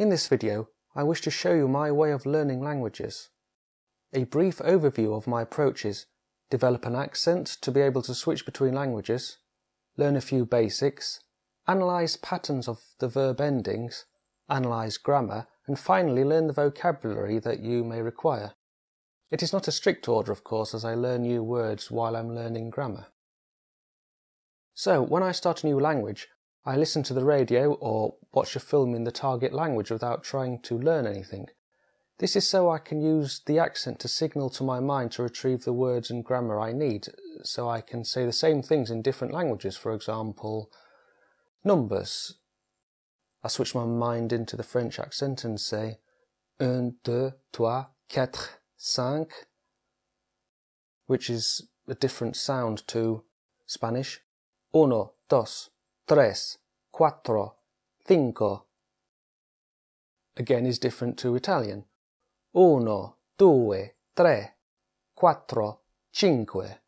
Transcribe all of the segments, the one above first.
In this video, I wish to show you my way of learning languages. A brief overview of my approaches: develop an accent to be able to switch between languages, learn a few basics, analyse patterns of the verb endings, analyse grammar, and finally learn the vocabulary that you may require. It is not a strict order, of course, as I learn new words while I'm learning grammar. So, when I start a new language, I listen to the radio or watch a film in the target language without trying to learn anything. This is so I can use the accent to signal to my mind to retrieve the words and grammar I need, so I can say the same things in different languages. For example, numbers. I switch my mind into the French accent and say 1, 2, 3, 4, 5, which is a different sound to Spanish. 1, 2, 3, 4, 5. Again is different to Italian. 1, 2, 3, 4, 5.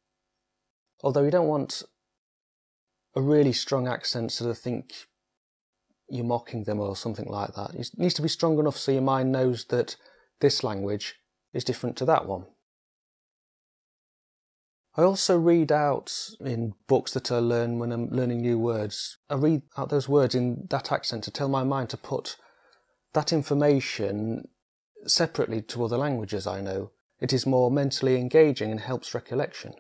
Although you don't want a really strong accent so they think you're mocking them or something like that. It needs to be strong enough so your mind knows that this language is different to that one. I also read out in books that I learn when I'm learning new words. I read out those words in that accent to tell my mind to put that information separately to other languages I know. It is more mentally engaging and helps recollection.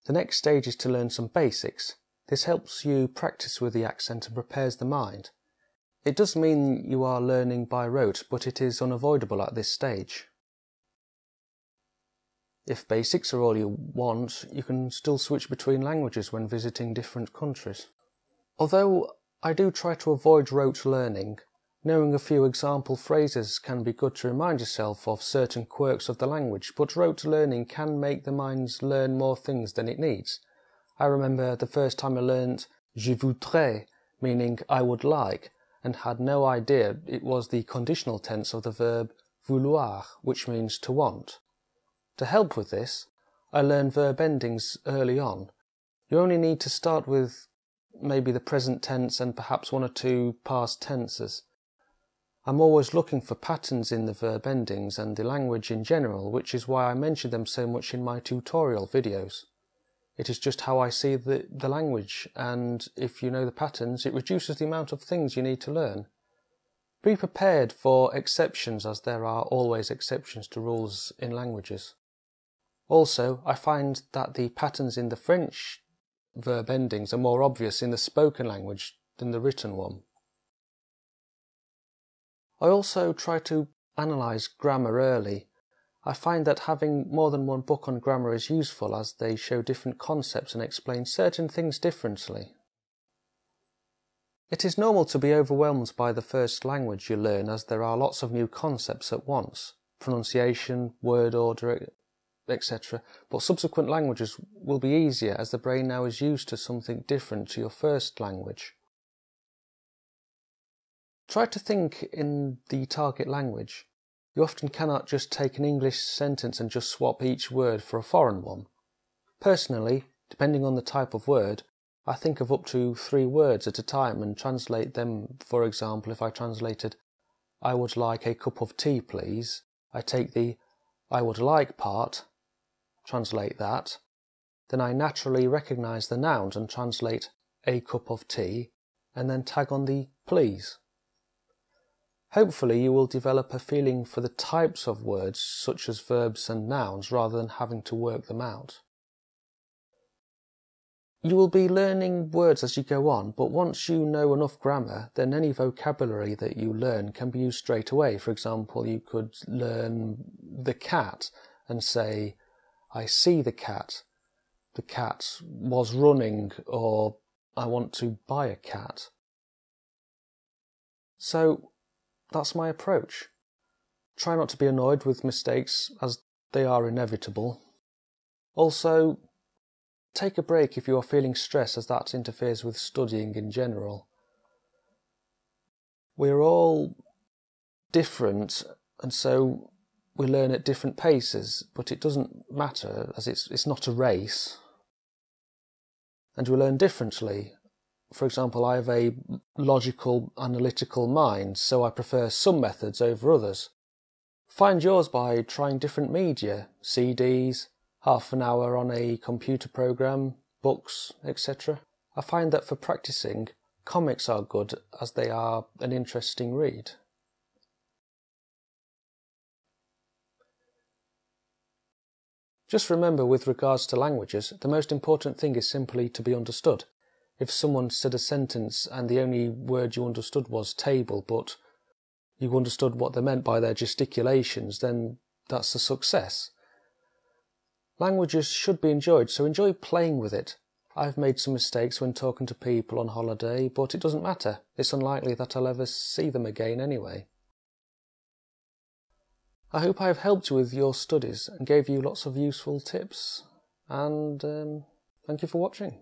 The next stage is to learn some basics. This helps you practice with the accent and prepares the mind. It does mean you are learning by rote, but it is unavoidable at this stage. If basics are all you want, you can still switch between languages when visiting different countries. Although I do try to avoid rote learning, knowing a few example phrases can be good to remind yourself of certain quirks of the language, but rote learning can make the mind learn more things than it needs. I remember the first time I learnt je voudrais, meaning I would like, and had no idea it was the conditional tense of the verb vouloir, which means to want. To help with this, I learned verb endings early on. You only need to start with maybe the present tense and perhaps one or two past tenses. I'm always looking for patterns in the verb endings and the language in general, which is why I mention them so much in my tutorial videos. It is just how I see the language, and if you know the patterns, it reduces the amount of things you need to learn. Be prepared for exceptions, as there are always exceptions to rules in languages. Also, I find that the patterns in the French verb endings are more obvious in the spoken language than the written one. I also try to analyse grammar early. I find that having more than one book on grammar is useful, as they show different concepts and explain certain things differently. It is normal to be overwhelmed by the first language you learn, as there are lots of new concepts at once: pronunciation, word order, etc. But subsequent languages will be easier, as the brain now is used to something different to your first language. Try to think in the target language. You often cannot just take an English sentence and just swap each word for a foreign one. Personally, depending on the type of word, I think of up to 3 words at a time and translate them. For example, if I translated "I would like a cup of tea, please," I take the "I would like" part, translate that, then I naturally recognise the nouns and translate "a cup of tea," and then tag on the "please." Hopefully you will develop a feeling for the types of words, such as verbs and nouns, rather than having to work them out. You will be learning words as you go on, but once you know enough grammar, then any vocabulary that you learn can be used straight away. For example, you could learn the cat and say, "I see the cat was running," or "I want to buy a cat." So that's my approach. Try not to be annoyed with mistakes, as they are inevitable. Also, take a break if you are feeling stressed, as that interferes with studying in general. We're all different, and so we learn at different paces, but it doesn't matter, as it's not a race. And we learn differently, For example, I have a logical, analytical mind, so I prefer some methods over others. Find yours by trying different media, CDs, half an hour on a computer program, books, etc. I find that for practicing, comics are good as they are an interesting read. Just remember, with regards to languages, the most important thing is simply to be understood. If someone said a sentence and the only word you understood was table, but you understood what they meant by their gesticulations, then that's a success. Languages should be enjoyed, so enjoy playing with it. I've made some mistakes when talking to people on holiday, but it doesn't matter. It's unlikely that I'll ever see them again anyway. I hope I have helped you with your studies and gave you lots of useful tips, and thank you for watching.